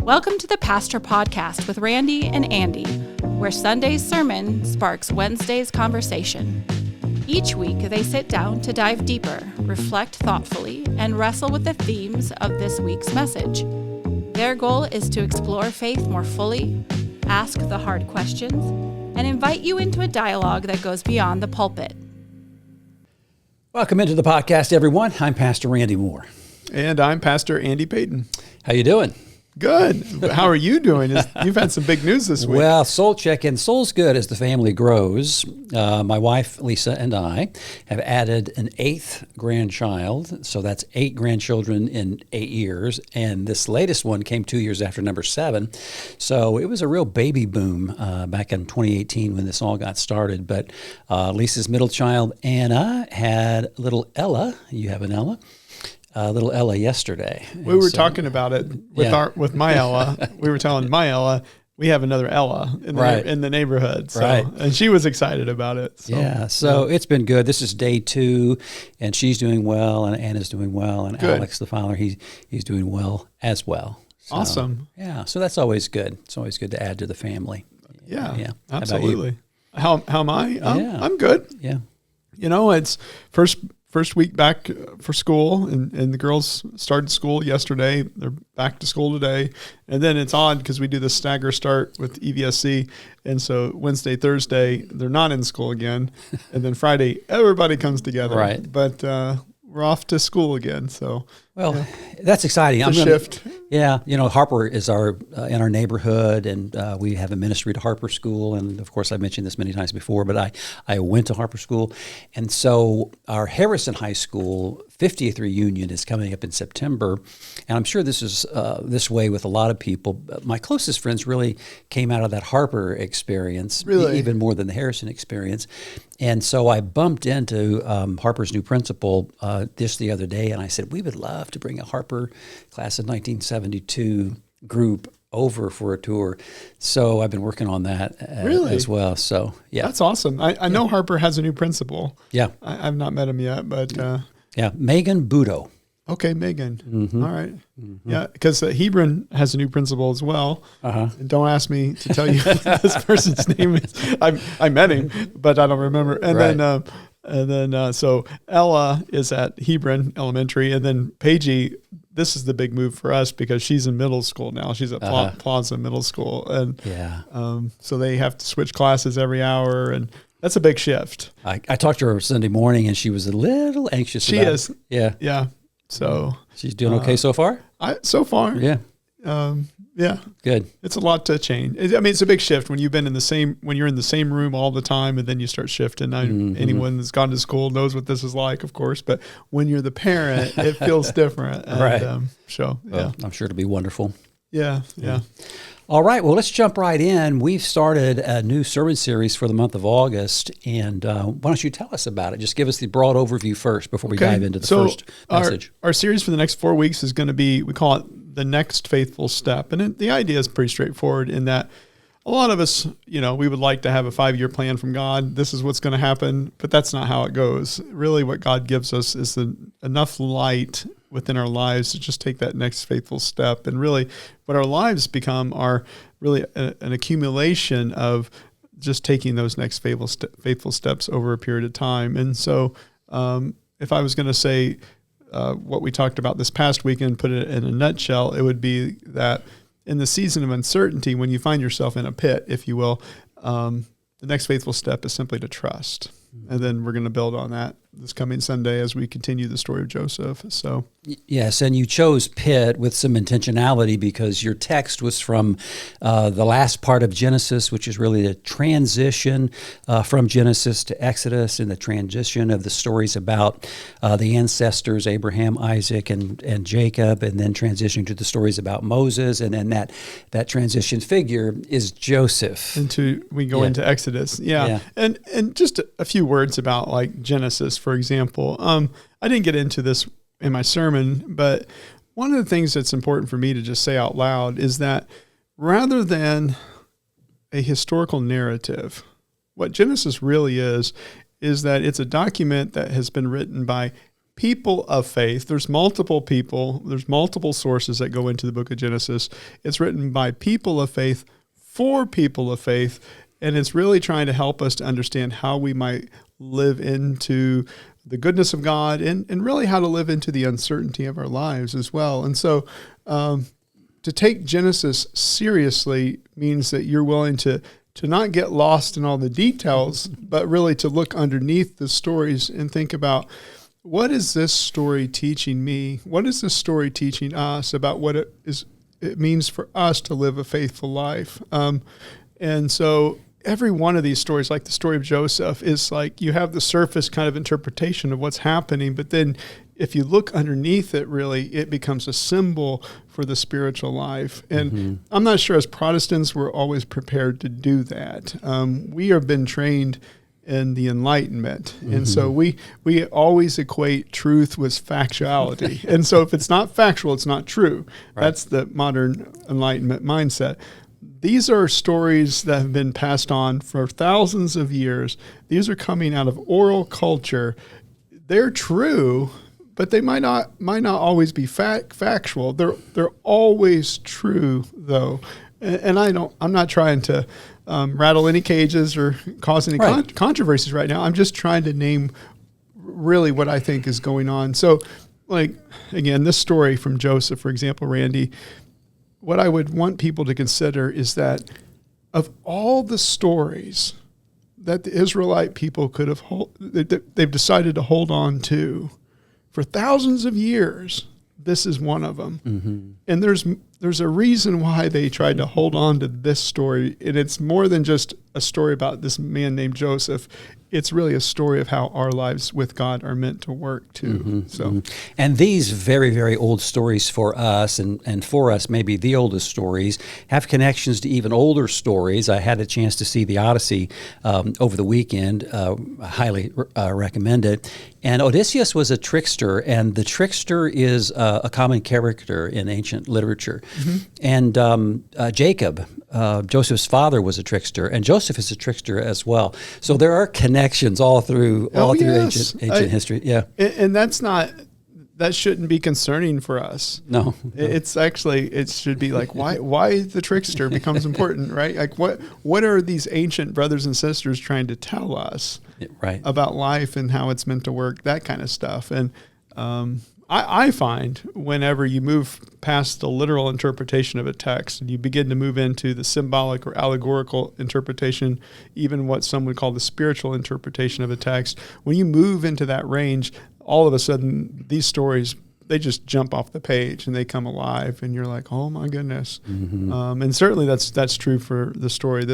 Welcome to the Pastor Podcast with Randy and Andy, where Sunday's sermon sparks Wednesday's conversation. Each week, they sit down to dive deeper, reflect thoughtfully, and wrestle with the themes of this week's message. Their goal is to explore faith more fully, ask the hard questions, and invite you into a dialogue that goes beyond the pulpit. Welcome into the podcast, everyone. I'm Pastor Randy Moore. And I'm Pastor Andy Payton. How you doing? Good. How are you doing? You've had some big news this week. Well, soul check-in. Soul's good as the family grows. My wife, Lisa, and I have added an 8th grandchild. So that's 8 grandchildren in 8 years. And this latest one came 2 years after number 7. So it was a real baby boom back in 2018 when this all got started. But Lisa's middle child, Anna, had little Ella. You have an Ella? Little Ella yesterday. We were talking about it with my Ella. We were telling my Ella we have another Ella in the neighborhood. So, and she was excited about it. So, it's been good. This is day 2, and she's doing well, and Anna's doing well, and good. Alex, the father, he's doing well as well. So, awesome. Yeah, so that's always good. It's always good to add to the family. Yeah, absolutely. How am I? I'm good. Yeah. You know, it's first week back for school, and the girls started school yesterday. They're back to school today. And then it's odd because we do the stagger start with EVSC. And so Wednesday, Thursday, they're not in school again. And then Friday, everybody comes together. Right. But we're off to school again. So, that's exciting. It's a shift. Yeah. You know, Harper is in our neighborhood, and we have a ministry to Harper School. And of course, I've mentioned this many times before, but I went to Harper School. And so our Harrison High School 50th reunion is coming up in September. And I'm sure this is this way with a lot of people. My closest friends really came out of that Harper experience, even more than the Harrison experience. And so I bumped into Harper's new principal just the other day, and I said, we would love to bring a Harper class of 1972 group over for a tour. So I've been working on that as well. So, yeah. That's awesome. I know Harper has a new principal. Yeah. I've not met him yet, but... Megan Budo. Okay, Megan. Mm-hmm. All right. Mm-hmm. Yeah, because Hebron has a new principal as well. And don't ask me to tell you what this person's name is. I met him, but I don't remember. And then so Ella is at Hebron Elementary, and then Paigey. This is the big move for us because she's in middle school now. She's at Plaza Middle School, and so they have to switch classes every hour, and that's a big shift. I talked to her Sunday morning, and she was a little anxious. She is. Yeah. Yeah. So she's doing okay so far? So far. Yeah. Yeah. Good. It's a lot to change. It's a big shift when you're in the same room all the time, and then you start shifting. Anyone that's gone to school knows what this is like, of course, but when you're the parent, it feels different. And, right. I'm sure it'll be wonderful. Yeah. All right, well, let's jump right in. We've started a new sermon series for the month of August, and why don't you tell us about it? Just give us the broad overview first before we dive into the first message. Our series for the next 4 weeks is going to be, we call it The Next Faithful Step, and the idea is pretty straightforward in that a lot of us, we would like to have a 5-year plan from God. This is what's going to happen, but that's not how it goes. Really, what God gives us is enough light within our lives to just take that next faithful step. And really, what our lives become are really an accumulation of just taking those next faithful steps over a period of time. And so if I was going to say what we talked about this past weekend, put it in a nutshell, it would be that in the season of uncertainty, when you find yourself in a pit, if you will, the next faithful step is simply to trust. And then we're going to build on that this coming Sunday as we continue the story of Joseph. So, yes, and you chose pit with some intentionality because your text was from the last part of Genesis, which is really the transition from Genesis to Exodus and the transition of the stories about the ancestors, Abraham, Isaac, and Jacob, and then transitioning to the stories about Moses, and then that transition figure is Joseph. We go into Exodus. Yeah. And just a few words about like Genesis, for example. I didn't get into this in my sermon, but one of the things that's important for me to just say out loud is that rather than a historical narrative, what Genesis really is that it's a document that has been written by people of faith. There's multiple people. There's multiple sources that go into the book of Genesis. It's written by people of faith for people of faith, and it's really trying to help us to understand how we might live into the goodness of God and really how to live into the uncertainty of our lives as well. And so to take Genesis seriously means that you're willing to not get lost in all the details, but really to look underneath the stories and think about, what is this story teaching me? What is this story teaching us about what it means for us to live a faithful life? And so every one of these stories, like the story of Joseph, is like you have the surface kind of interpretation of what's happening, but then if you look underneath it, really, it becomes a symbol for the spiritual life. And I'm not sure as Protestants we're always prepared to do that. We have been trained in the Enlightenment. And so we always equate truth with factuality. And so if it's not factual, it's not true. Right. That's the modern Enlightenment mindset. These are stories that have been passed on for thousands of years. These are coming out of oral culture. They're true, but they might not always be factual. They're always true, though. And I'm not trying to rattle any cages or cause any controversies right now. I'm just trying to name really what I think is going on. So, like, again, this story from Joseph, for example, Randy, what I would want people to consider is that of all the stories that the Israelite people could have they've decided to hold on to for thousands of years, this is one of them. And there's a reason why they tried to hold on to this story. And it's more than just a story about this man named Joseph. It's really a story of how our lives with God are meant to work too. And these very, very old stories for us, and for us maybe the oldest stories, have connections to even older stories. I had a chance to see the Odyssey over the weekend. I highly recommend it. And Odysseus was a trickster, and the trickster is a common character in ancient literature. And Jacob, Joseph's father, was a trickster, and Joseph is a trickster as well. So there are connections all through ancient history. Yeah, and that shouldn't be concerning for us. No. It's actually, it should be like, why the trickster becomes important, right? Like what are these ancient brothers and sisters trying to tell us about life and how it's meant to work, that kind of stuff. And I find whenever you move past the literal interpretation of a text and you begin to move into the symbolic or allegorical interpretation, even what some would call the spiritual interpretation of a text, when you move into that range, all of a sudden these stories, they just jump off the page and they come alive, and you're like, oh my goodness. And certainly that's true for the story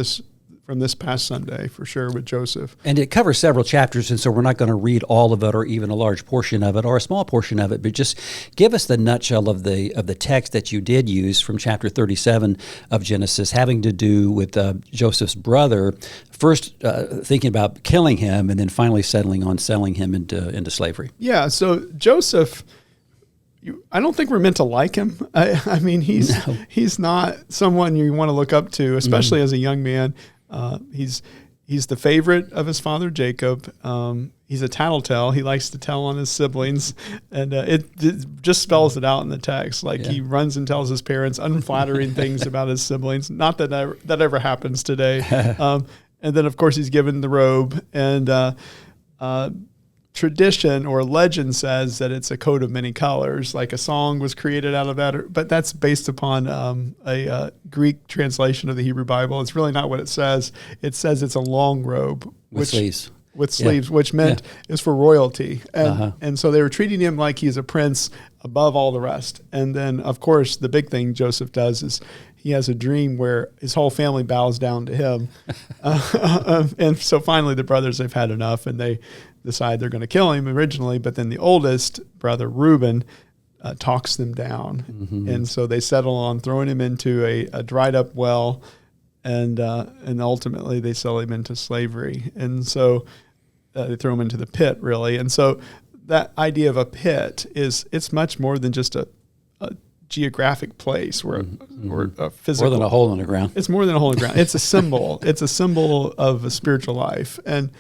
from this past Sunday, for sure, with Joseph. And it covers several chapters, and so we're not going to read all of it or even a large portion of it or a small portion of it, but just give us the nutshell of the text that you did use from chapter 37 of Genesis, having to do with Joseph's brother, first thinking about killing him and then finally settling on selling him into slavery. Yeah, so Joseph, I don't think we're meant to like him. I mean, he's not someone you want to look up to, especially as a young man. He's the favorite of his father, Jacob. He's a tattletale. He likes to tell on his siblings, and it just spells it out in the text. Like he runs and tells his parents unflattering things about his siblings. Not that ever happens today. And then, of course, he's given the robe, and tradition or legend says that it's a coat of many colors, like a song was created out of that, but that's based upon a Greek translation of the Hebrew Bible. It's really not what it says. It says it's a long robe with sleeves, which meant is for royalty. And so they were treating him like he's a prince above all the rest. And then, of course, the big thing Joseph does is he has a dream where his whole family bows down to him. And so finally the brothers, they've had enough, and they decide they're going to kill him originally, but then the oldest brother, Reuben, talks them down. And so they settle on throwing him into a dried up well, and ultimately they sell him into slavery. And so they throw him into the pit, really. And so that idea of a pit it's much more than just a geographic place or a physical. More than a hole in the ground. It's more than a hole in the ground. It's a symbol. It's a symbol of a spiritual life. And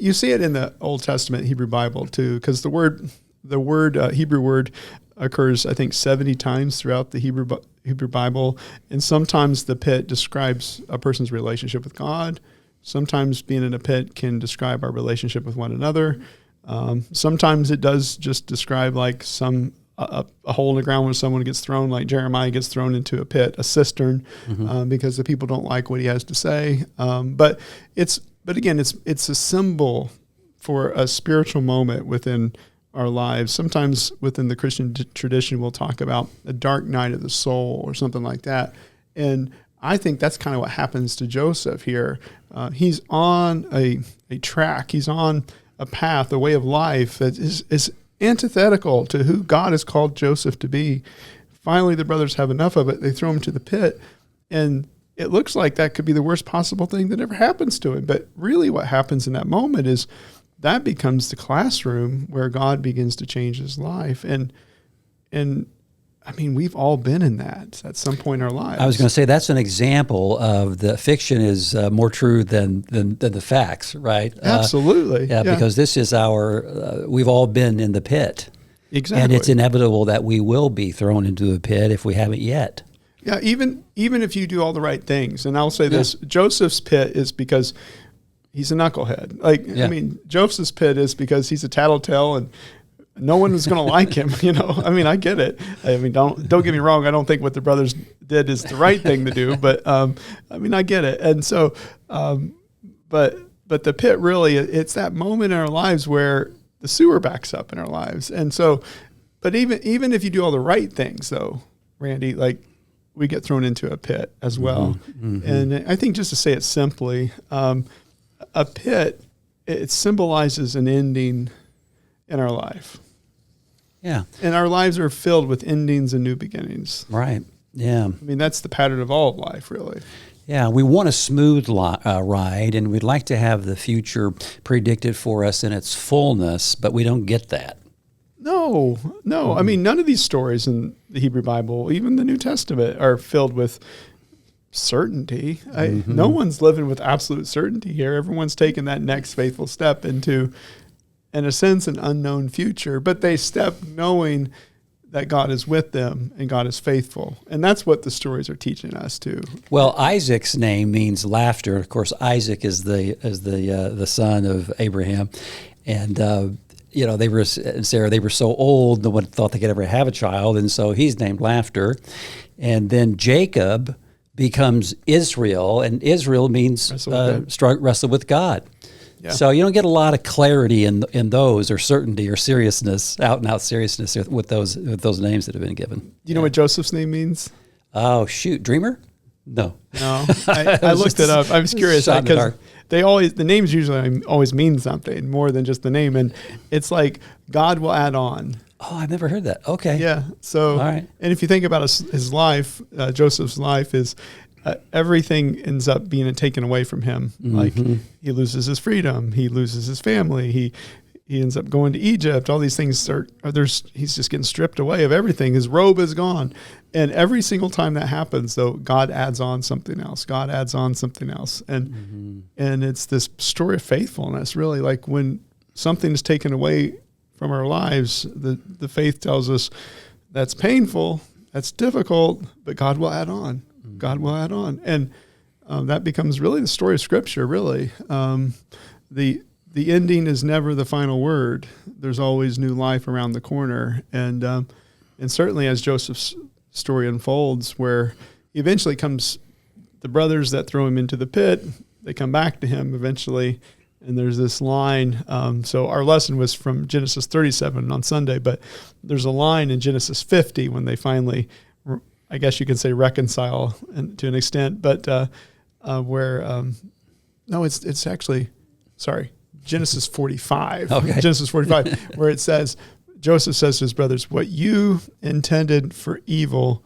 you see it in the Old Testament Hebrew Bible too, because the word the word Hebrew word occurs, I think, 70 times throughout the Hebrew Bible, and sometimes the pit describes a person's relationship with God. Sometimes being in a pit can describe our relationship with one another. Sometimes it does just describe like a hole in the ground where someone gets thrown, like Jeremiah gets thrown into a pit, a cistern, because the people don't like what he has to say. But again, it's a symbol for a spiritual moment within our lives. Sometimes within the Christian tradition, we'll talk about a dark night of the soul or something like that. And I think that's kind of what happens to Joseph here. He's on a track. He's on a path, a way of life that is antithetical to who God has called Joseph to be. Finally, the brothers have enough of it. They throw him to the pit. And it looks like that could be the worst possible thing that ever happens to him. But really what happens in that moment is that becomes the classroom where God begins to change his life. And I mean, we've all been in that at some point in our lives. I was going to say that's an example of the fiction is more true than the facts, right? Absolutely. Yeah, because this is we've all been in the pit. Exactly. And it's inevitable that we will be thrown into a pit if we haven't yet. Yeah, even if you do all the right things. And I'll say this, Joseph's pit is because he's a knucklehead. I mean, Joseph's pit is because he's a tattletale and no one was going to like him, I mean, I get it. I mean, don't get me wrong. I don't think what the brothers did is the right thing to do, but I mean, I get it. And so, but the pit really, it's that moment in our lives where the sewer backs up in our lives. And so, but even if you do all the right things though, Randy, like we get thrown into a pit as well. Mm-hmm. And I think just to say it simply, a pit, it symbolizes an ending in our life. Yeah. And our lives are filled with endings and new beginnings. Right. Yeah. I mean, that's the pattern of all of life, really. Yeah, we want a smooth ride, and we'd like to have the future predicted for us in its fullness, but we don't get that. No. I mean, none of these stories in the Hebrew Bible, even the New Testament, are filled with certainty. No one's living with absolute certainty here. Everyone's taking that next faithful step into, in a sense, an unknown future, but they step knowing that God is with them and God is faithful. And that's what the stories are teaching us too. Well, Isaac's name means laughter. Of course, Isaac is the son of Abraham. And, Sarah, they were so old, no one thought they could ever have a child. And so he's named Laughter. And then Jacob becomes Israel, and Israel means wrestle with God. Yeah. So you don't get a lot of clarity in those, or certainty, or seriousness, out and out seriousness with those names that have been given. Do you know what Joseph's name means? Oh shoot, dreamer? No. I looked it up. I was curious because the names usually always mean something more than just the name, and it's like God will add on. Oh, I've never heard that. Okay. Yeah. So, all right. And if you think about his life, Joseph's life is. Everything ends up being taken away from him. Mm-hmm. Like he loses his freedom, he loses his family, he ends up going to Egypt. All these things he's just getting stripped away of everything. His robe is gone. And every single time that happens, though, God adds on something else. God adds on something else. And it's this story of faithfulness, really. Like when something is taken away from our lives, the faith tells us that's painful, that's difficult, but God will add on. God will add on. And that becomes really the story of Scripture, really. The ending is never the final word. There's always new life around the corner. And certainly as Joseph's story unfolds, where eventually comes the brothers that throw him into the pit, they come back to him eventually, and there's this line. So our lesson was from Genesis 37 on Sunday, but there's a line in Genesis 50 when they finally I guess you could say reconcile to an extent, but it's actually, Genesis 45. Okay. Genesis 45, where it says, Joseph says to his brothers, what you intended for evil,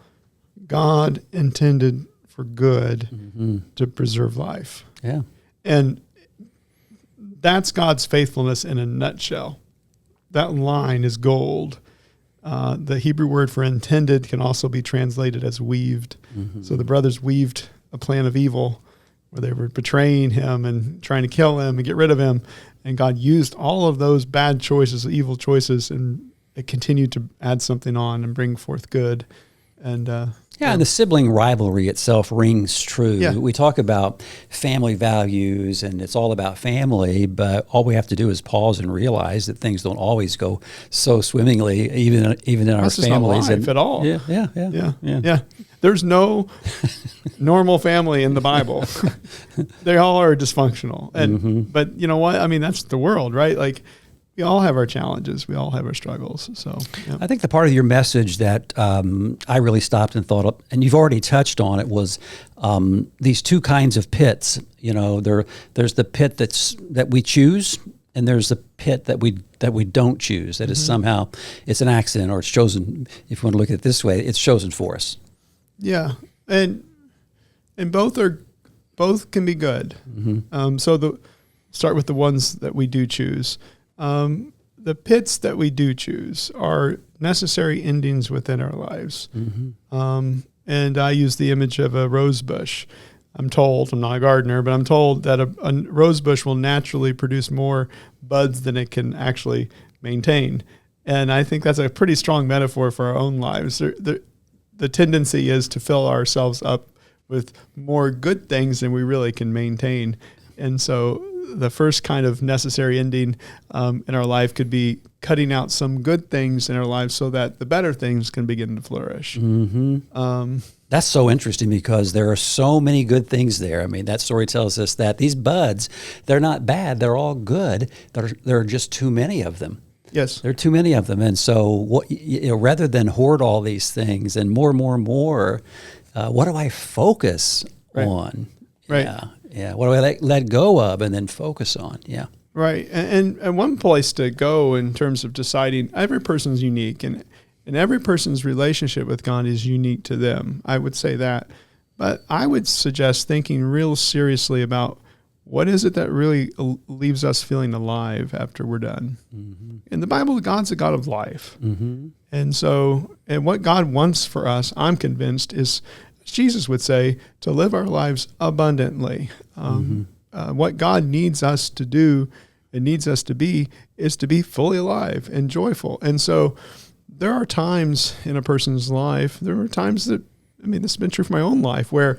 God intended for good to preserve life. Yeah. And that's God's faithfulness in a nutshell. That line is gold. The Hebrew word for intended can also be translated as weaved. Mm-hmm. So the brothers weaved a plan of evil where they were betraying him and trying to kill him and get rid of him. And God used all of those bad choices, evil choices, and it continued to add something on and bring forth good. And and the sibling rivalry itself rings true. Yeah. We talk about family values, and it's all about family, but all we have to do is pause and realize that things don't always go so swimmingly, even in our that's just families. not life at all. Yeah. There's no normal family in the Bible. They all are dysfunctional. And but you know what? I mean, that's the world, right? Like, we all have our challenges. We all have our struggles. So yeah. I think the part of your message that I really stopped and thought of, and you've already touched on it, was these two kinds of pits. You know, there's the pit that we choose, and there's the pit that we don't choose. That is somehow it's an accident, or it's chosen. If you want to look at it this way, it's chosen for us. Yeah, and both can be good. So start with the ones that we do choose. The pits that we do choose are necessary endings within our lives. And I use the image of a rose bush. I'm not a gardener, but I'm told that a rose bush will naturally produce more buds than it can actually maintain. And I think that's a pretty strong metaphor for our own lives. The tendency is to fill ourselves up with more good things than we really can maintain. And so the first kind of necessary ending in our life could be cutting out some good things in our lives so that the better things can begin to flourish. That's so interesting, because there are so many good things there. I mean, that story tells us that these buds, they're not bad. They're all good. There are just too many of them. Yes. There are too many of them. And so rather than hoard all these things and more, what do I focus on? Right. Yeah. What do I let go of and then focus on? Yeah. Right. And one place to go in terms of deciding, every person's unique, and every person's relationship with God is unique to them. I would say that. But I would suggest thinking real seriously about what is it that really leaves us feeling alive after we're done. In the Bible, God's a God of life. And so, and what God wants for us, I'm convinced, is, Jesus would say, to live our lives abundantly. What God needs us to do and needs us to be is to be fully alive and joyful. And so there are times in a person's life, there are times that, this has been true for my own life, where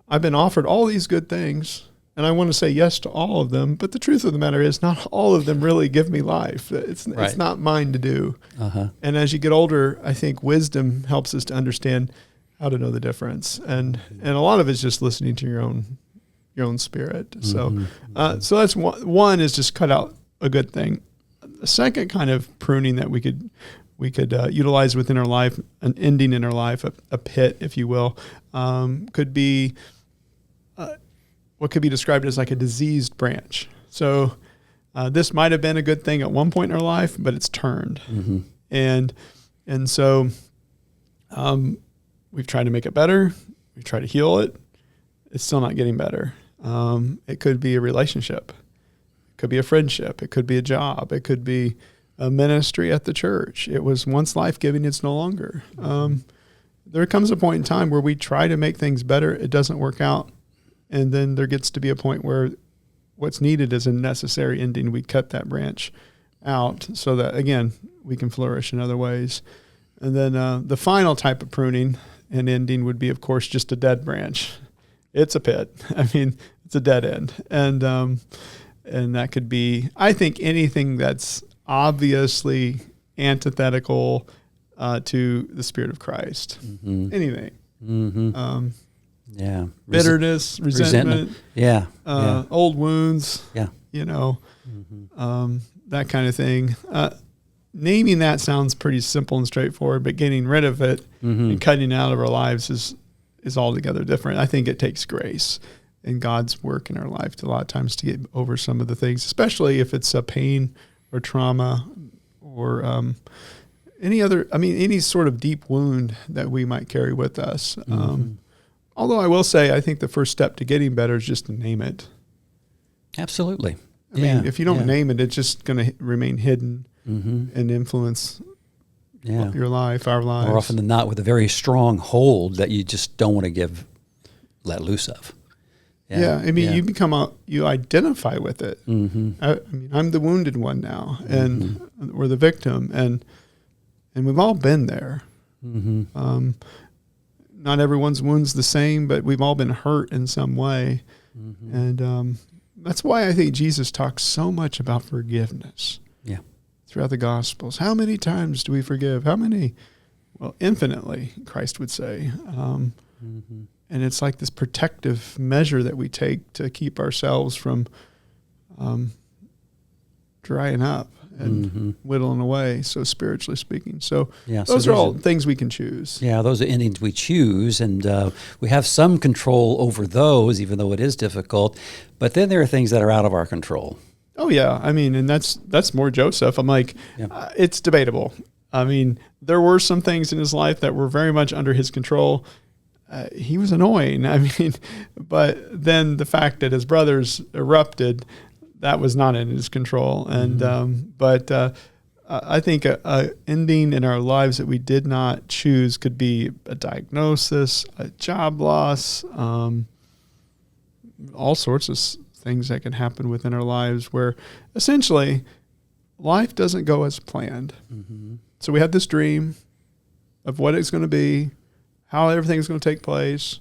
I've been offered all these good things and I want to say yes to all of them. But the truth of the matter is, not all of them really give me life. It's not mine to do. And as you get older, I think wisdom helps us to understand how to know the difference, and a lot of it's just listening to your own spirit. So that's one is just cut out a good thing. The second kind of pruning that we could utilize within our life, an ending in our life, a pit, if you will, could be what could be described as like a diseased branch. So this might have been a good thing at one point in our life, but it's turned, and so. We've tried to make it better. We've tried to heal it. It's still not getting better. It could be a relationship. It could be a friendship. It could be a job. It could be a ministry at the church. It was once life-giving. It's no longer. There comes a point in time where we try to make things better. It doesn't work out. And then there gets to be a point where what's needed is a necessary ending. We cut that branch out so that, again, we can flourish in other ways. And then the final type of pruning and ending would be, of course, just a dead branch. It's a pit. It's a dead end. And that could be, I think, anything that's obviously antithetical to the Spirit of Christ. Anything. Bitterness, resentment. Old wounds. That kind of thing. Naming that sounds pretty simple and straightforward, but getting rid of it and cutting it out of our lives is altogether different. I think it takes grace and God's work in our life a lot of times to get over some of the things, especially if it's a pain or trauma or any sort of deep wound that we might carry with us. Although I will say, I think the first step to getting better is just to name it. Absolutely. If you don't name it, it's just going to remain hidden. And influence your life, our lives. More often than not, with a very strong hold that you just don't want to let loose of. You become you identify with it. I'm the wounded one now, and we're the victim, and And we've all been there. Mm-hmm. Not everyone's wound's the same, but we've all been hurt in some way. Mm-hmm. And that's why I think Jesus talks so much about forgiveness. Yeah. Throughout the Gospels. How many times do we forgive? How many? Well, infinitely, Christ would say. Mm-hmm. And it's like this protective measure that we take to keep ourselves from drying up and whittling away, so spiritually speaking. So Yeah, those so are all things we can choose. Yeah, those are endings we choose, and we have some control over those, even though it is difficult. But then there are things that are out of our control. Oh, yeah. I mean, and that's more Joseph. I'm like, it's debatable. I mean, there were some things in his life that were very much under his control. He was annoying. I mean, but then the fact that his brothers erupted, that was not in his control. And but I think a ending in our lives that we did not choose could be a diagnosis, a job loss, all sorts of things that can happen within our lives where essentially life doesn't go as planned. Mm-hmm. So we had this dream of what it's going to be, how everything's going to take place.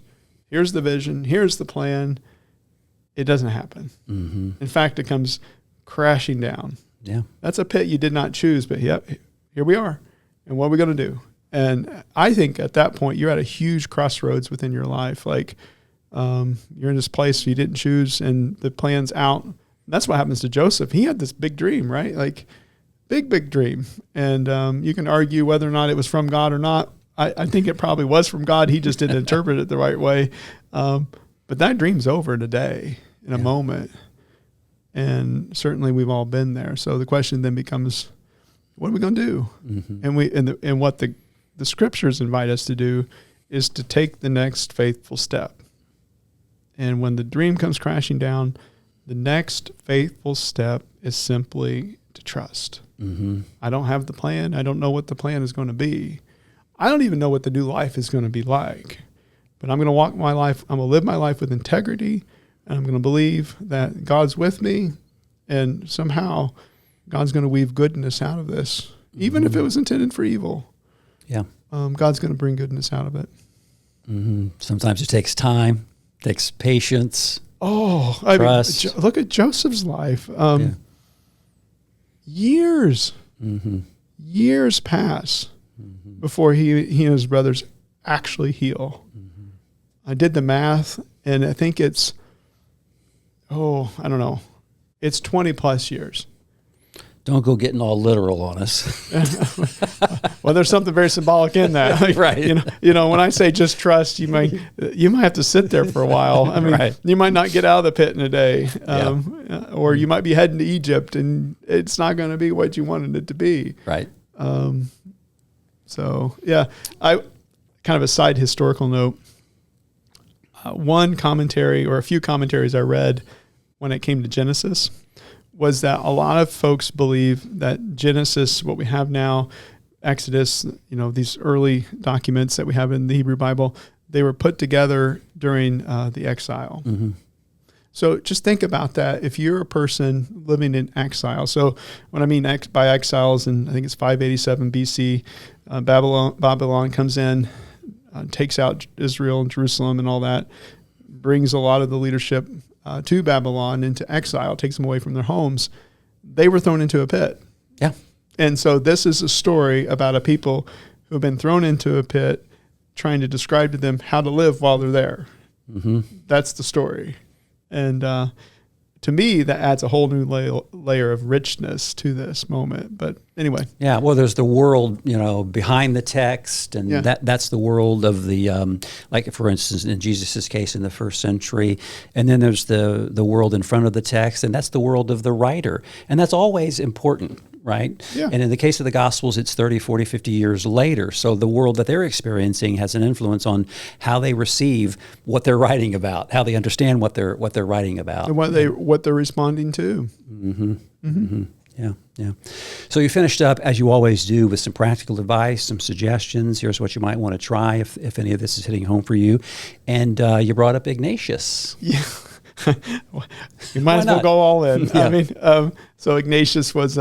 Here's the vision. Here's the plan. It doesn't happen. Mm-hmm. In fact, it comes crashing down. Yeah. That's a pit you did not choose, but yep, here we are. And what are we going to do? And I think at that point, you're at a huge crossroads within your life. Like, you're in this place you didn't choose and the plan's out. And that's what happens to Joseph. He had this big dream, right? Like big dream. And you can argue whether or not it was from God or not. I think it probably was from God. He just didn't interpret it the right way. But that dream's over in a day, in a moment. And certainly we've all been there. So the question then becomes, what are we going to do? Mm-hmm. And what the scriptures invite us to do is to take the next faithful step. And when the dream comes crashing down, the next faithful step is simply to trust. Mm-hmm. I don't have the plan. I don't know what the plan is going to be. I don't even know what the new life is going to be like. But I'm going to walk my life. I'm going to live my life with integrity. And I'm going to believe that God's with me. And somehow God's going to weave goodness out of this. Even if it was intended for evil. Yeah. God's going to bring goodness out of it. Mm-hmm. Sometimes it takes time. Takes patience. Oh, trust. I mean, look at Joseph's life. Years pass before he and his brothers actually heal. I did the math, and I think it's, I don't know. It's 20 plus years. Don't go getting all literal on us. Well, there's something very symbolic in that. Like, right. You know, when I say just trust, you might have to sit there for a while. I mean, you might not get out of the pit in a day, or you might be heading to Egypt and it's not going to be what you wanted it to be. Right. So yeah, I kind of a side historical note. One commentary or a few commentaries I read when it came to Genesis was that a lot of folks believe that Genesis, what we have now, Exodus, these early documents that we have in the Hebrew Bible, they were put together during the exile. Mm-hmm. So just think about that. If you're a person living in exile, so what I mean by exiles, and I think it's 587 BC, Babylon comes in, takes out Israel and Jerusalem and all that, brings a lot of the leadership to Babylon into exile, takes them away from their homes. They were thrown into a pit. Yeah. And so this is a story about a people who have been thrown into a pit, trying to describe to them how to live while they're there. Mm-hmm. That's the story. And to me, that adds a whole new layer of richness to this moment. But anyway. Yeah, well, there's the world, behind the text, and that's the world of the, like, for instance, in Jesus' case in the first century. And then there's the world in front of the text, and that's the world of the writer. And that's always important, right? Yeah. And in the case of the Gospels, it's 30, 40, 50 years later. So the world that they're experiencing has an influence on how they receive what they're writing about, how they understand what they're writing about. And what they're responding to. Mm-hmm. Mm-hmm. Yeah. So you finished up, as you always do, with some practical advice, some suggestions. Here's what you might want to try if any of this is hitting home for you. And you brought up Ignatius. Yeah. You might as well go all in. Yeah. I mean, so Ignatius was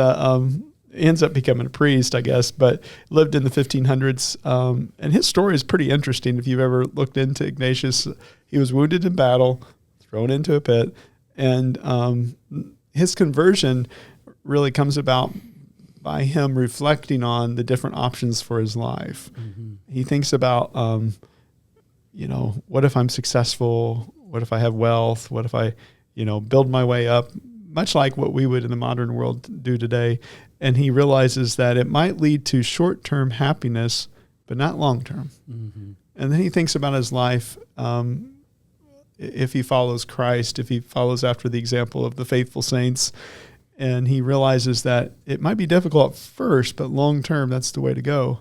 ends up becoming a priest, I guess, but lived in the 1500s. And his story is pretty interesting. If you've ever looked into Ignatius, he was wounded in battle, thrown into a pit, and his conversion really comes about by him reflecting on the different options for his life. Mm-hmm. He thinks about, what if I'm successful? What if I have wealth? What if I, build my way up? Much like what we would in the modern world do today. And he realizes that it might lead to short-term happiness, but not long-term. Mm-hmm. And then he thinks about his life, if he follows Christ, if he follows after the example of the faithful saints, and he realizes that it might be difficult at first, but long-term, that's the way to go.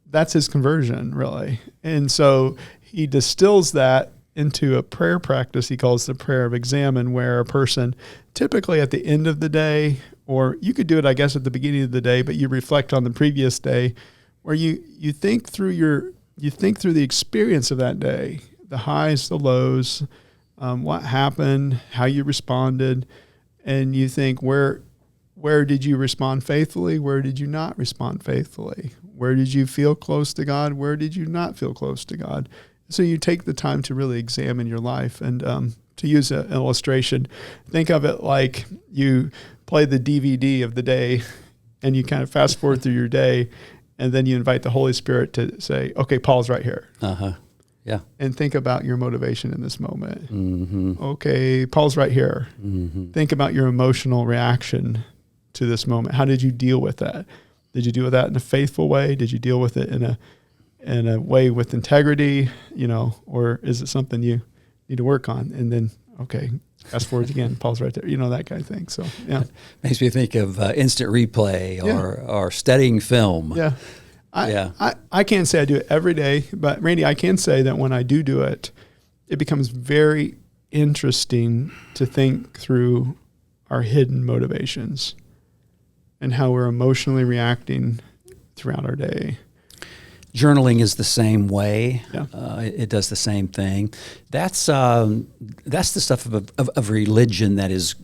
That's his conversion, really. And so he distills that into a prayer practice he calls the prayer of examine, where a person typically at the end of the day, or you could do it, I guess, at the beginning of the day, but you reflect on the previous day, where you think through the experience of that day, the highs, the lows, what happened, how you responded, and you think where did you respond faithfully? Where did you not respond faithfully? Where did you feel close to God? Where did you not feel close to God? So you take the time to really examine your life. And to use an illustration, think of it like you play the DVD of the day and you kind of fast forward through your day, and then you invite the Holy Spirit to say, okay, Paul's right here. Uh-huh. Yeah. And think about your motivation in this moment. Mm-hmm. Okay, Paul's right here. Mm-hmm. Think about your emotional reaction to this moment. How did you deal with that? Did you deal with that in a faithful way? Did you deal with it in a way with integrity, or is it something you need to work on? And then, okay, fast forward again, Paul's right there, that kind of thing. So, yeah. Makes me think of instant replay or studying film. Yeah. I can't say I do it every day, but Randy, I can say that when I do it, it becomes very interesting to think through our hidden motivations and how we're emotionally reacting throughout our day. Journaling is the same way. Yeah. It does the same thing. That's the stuff of religion that is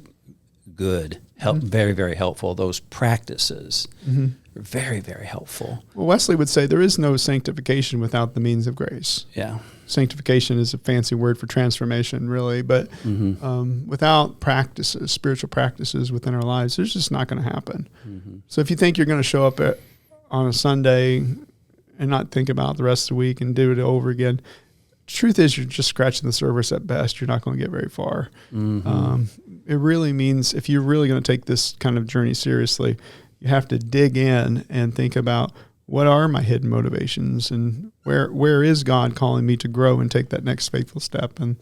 good, very, very helpful. Those practices are very, very helpful. Well, Wesley would say there is no sanctification without the means of grace. Yeah. Sanctification is a fancy word for transformation, really, but without practices, spiritual practices within our lives, there's just not going to happen. Mm-hmm. So if you think you're going to show up on a Sunday and not think about the rest of the week and do it over again, truth is you're just scratching the surface at best. You're not going to get very far. Mm-hmm. It really means if you're really going to take this kind of journey seriously, you have to dig in and think about what are my hidden motivations and where is God calling me to grow and take that next faithful step. And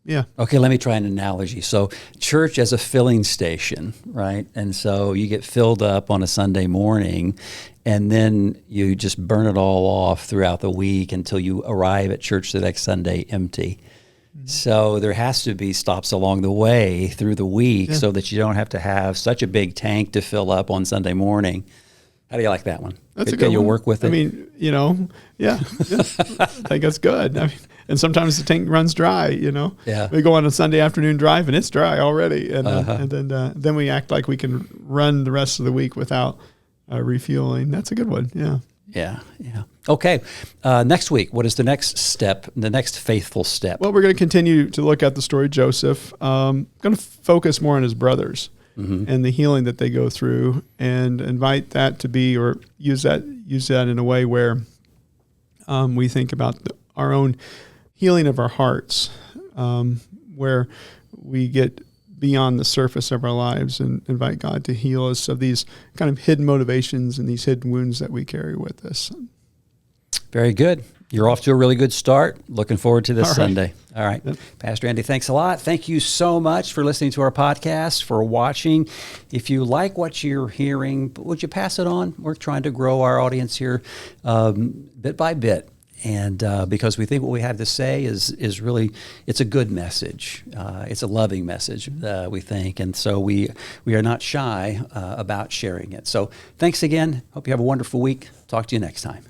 yeah. Okay, let me try an analogy. So church as a filling station, right? And so you get filled up on a Sunday morning, and then you just burn it all off throughout the week until you arrive at church the next Sunday empty. Mm-hmm. So there has to be stops along the way through the week so that you don't have to have such a big tank to fill up on Sunday morning. How do you like that one? That's a good one. Can you work with it? I mean, yeah. I think that's good. I mean, and sometimes the tank runs dry, Yeah. We go on a Sunday afternoon drive and it's dry already. And, then we act like we can run the rest of the week without refueling. That's a good one. Yeah. Yeah. Okay. Next week, what is the next step, the next faithful step? Well, we're going to continue to look at the story of Joseph. Going to focus more on his brothers and the healing that they go through, and invite that to be, or use that in a way where we think about our own healing of our hearts, where we get beyond the surface of our lives and invite God to heal us of these kind of hidden motivations and these hidden wounds that we carry with us. Very good. You're off to a really good start. Looking forward to this Sunday. All right. Yep. Pastor Andy, thanks a lot. Thank you so much for listening to our podcast, for watching. If you like what you're hearing, would you pass it on? We're trying to grow our audience here bit by bit. And because we think what we have to say is really, it's a good message. It's a loving message, we think. And so we are not shy about sharing it. So thanks again. Hope you have a wonderful week. Talk to you next time.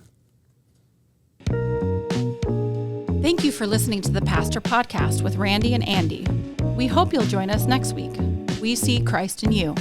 Thank you for listening to the Pastor Podcast with Randy and Andy. We hope you'll join us next week. We see Christ in you.